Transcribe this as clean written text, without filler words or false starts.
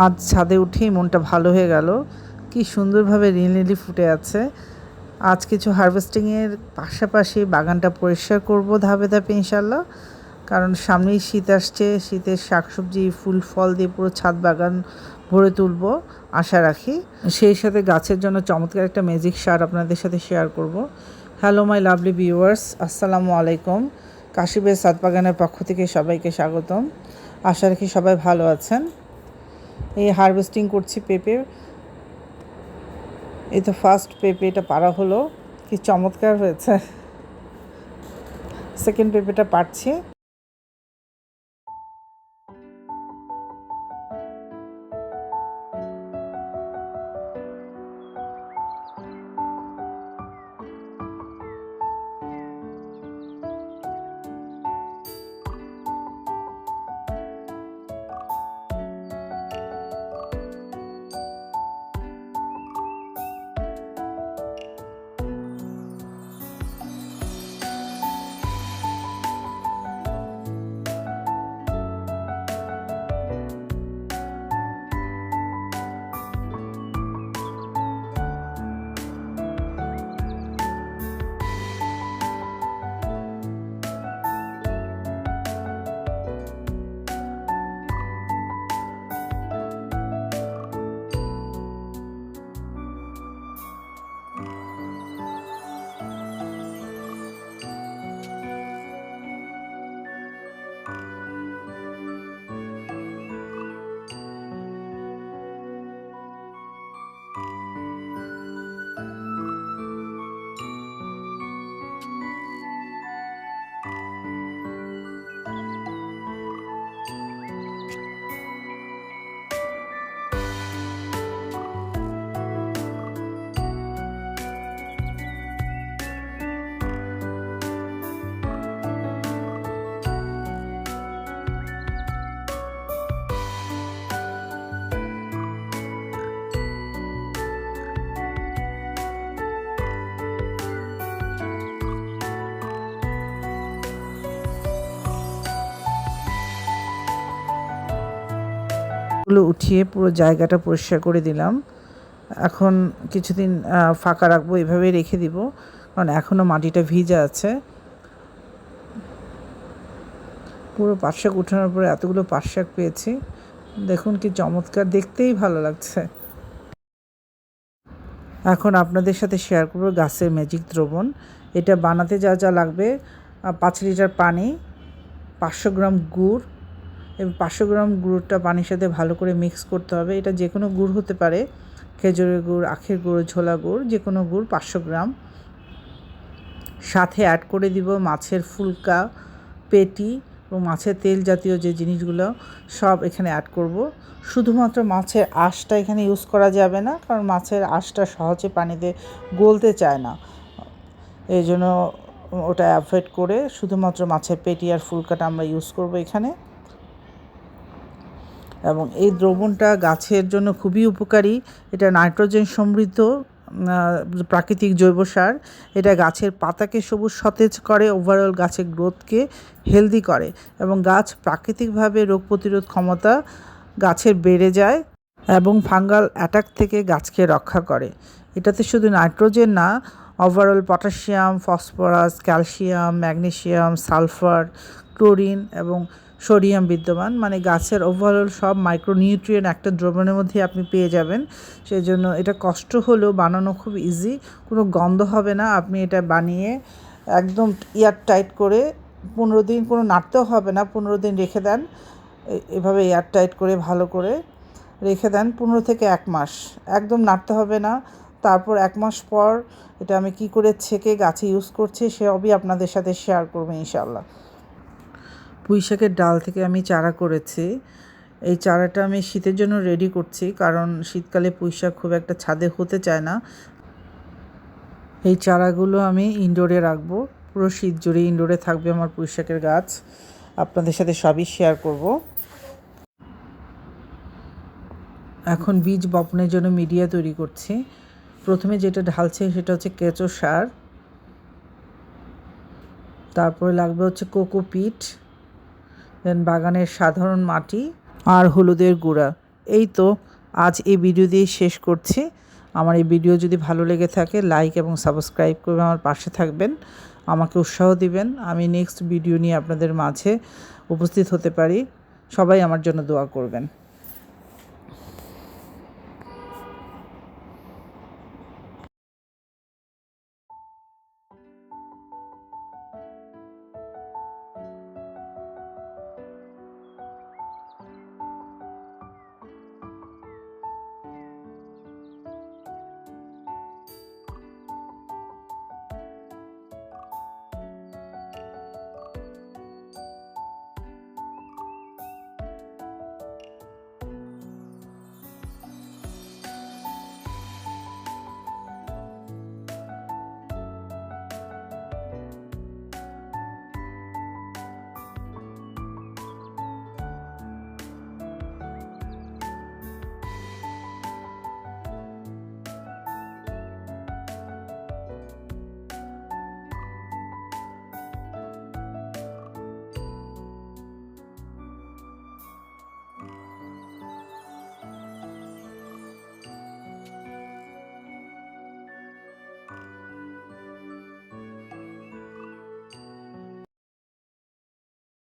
আজ ছাদে উঠেই মনটা ভালো হয়ে গেল। কি সুন্দরভাবে নীল ফুটে আছে। আজ কিছু হারভেস্টিংয়ের পাশাপাশি বাগানটা পরিষ্কার করব ধাপে ধাপে ইনশাল্লাহ। কারণ সামনেই শীত আসছে, শীতের শাকসবজি ফুল ফল দিয়ে পুরো ছাদ বাগান ভরে তুলব আশা রাখি। সেই সাথে গাছের জন্য চমৎকার একটা ম্যাজিক সার আপনাদের সাথে শেয়ার করব। হ্যালো মাই লাভলি ভিউয়ার্স, আসসালামু আলাইকুম। কাশিবের ছাদ বাগানের পক্ষ থেকে সবাইকে স্বাগতম। আশা রাখি সবাই ভালো আছেন। এই হারভেস্টিং করছি পেঁপে। এই তো ফার্স্ট পেঁপে এটা পাড়া হলো, কি চমৎকার হয়েছে। সেকেন্ড পেঁপেটা পাড়ছি। গুলো উঠিয়ে পুরো জায়গাটা পরিষ্কার করে দিলাম। এখন কিছুদিন ফাঁকা রাখবো, এভাবেই রেখে দিব, কারণ এখনও মাটিটা ভিজা আছে। পুরো পাট শাক উঠানোর পরে এতগুলো পাট শাক পেয়েছি, দেখুন কি চমৎকার, দেখতেই ভালো লাগছে। এখন আপনাদের সাথে শেয়ার করবো গাছের ম্যাজিক দ্রবণ। এটা বানাতে যা যা লাগবে: 5 লিটার পানি, 500 গ্রাম গুড়, এবং 500 গ্রাম গুড়টা পানির সাথে ভালো করে মিক্স করতে হবে। এটা যে কোনো গুড় হতে পারে, খেজুরের গুড়, আখের গুঁড়ো, ছোলা গুড়, যে কোনো গুড় 500 গ্রাম। সাথে অ্যাড করে দিব মাছের ফুলকা, পেটি এবং মাছের তেল জাতীয় যে জিনিসগুলো সব এখানে অ্যাড করব। শুধুমাত্র মাছের আঁশটা এখানে ইউজ করা যাবে না, কারণ মাছের আঁশটা সহজে পানিতে গলতে চায় না। এই জন্য ওটা অ্যাভয়েড করে শুধুমাত্র মাছের পেটি আর ফুলকাটা আমরা ইউজ করব এখানে। এবং এই দ্রবণটা গাছের জন্য খুবই উপকারী। এটা নাইট্রোজেন সমৃদ্ধ প্রাকৃতিক জৈব সার। এটা গাছের পাতাকে সবুজ সতেজ করে, ওভারঅল গাছের গ্রোথকে হেলদি করে, এবং গাছ প্রাকৃতিকভাবে রোগ প্রতিরোধ ক্ষমতা গাছের বেড়ে যায় এবং ফাঙ্গাল অ্যাটাক থেকে গাছকে রক্ষা করে। এটাতে শুধু নাইট্রোজেন না, overall potassium, phosphorus, calcium, magnesium, sulphur, chlorine এবং সোডিয়াম বিদ্যমান। মানে গাছের ওভারঅল সব মাইক্রোনিউট্রিয়েন্ট একটা দ্রবণের মধ্যে আপনি পেয়ে যাবেন। সেই জন্য এটা কষ্ট হলেও বানানো খুব ইজি, কোনো গন্ধ হবে না। আপনি এটা বানিয়ে একদম এয়ার টাইট করে 15 দিন, কোনো নাড়তেও হবে না, 15 দিন রেখে দেন। এভাবে এয়ার টাইট করে ভালো করে রেখে দেন 15 থেকে 1 মাস, একদম নাড়তে হবে না। তারপর 1 মাস পর এটা আমি কি করে ছেঁকে গাছে ইউজ করছি সবই আপনাদের সাথে শেয়ার করবো ইনশাল্লাহ। পুঁই শাকের ডাল থেকে আমি চারা করেছি। এই চারাটা আমি শীতের জন্য রেডি করছি, কারণ শীতকালে পুঁই শাক খুব একটা ছাদে হতে চায় না। এই চারাগুলো আমি ইনডোরে রাখবো, পুরো শীত জুড়ে ইনডোরে থাকবে আমার পুঁই শাকের গাছ। আপনাদের সাথে সবই শেয়ার করব। এখন বীজ বপনের জন্য মিডিয়া তৈরি করছি। প্রথমে যেটা ঢালছে সেটা হচ্ছে কেঁচো সার, তারপরে লাগবে হচ্ছে কোকোপিট, দেন বাগানের সাধারণ মাটি আর হলুদের গুঁড়া। এই তো আজ এই ভিডিও দিয়েই শেষ করছি। আমার এই ভিডিও যদি ভালো লেগে থাকে লাইক এবং সাবস্ক্রাইব করে আমার পাশে থাকবেন, আমাকে উৎসাহ দিবেন আমি নেক্সট ভিডিও নিয়ে আপনাদের মাঝে উপস্থিত হতে পারি। সবাই আমার জন্য দোয়া করবেন।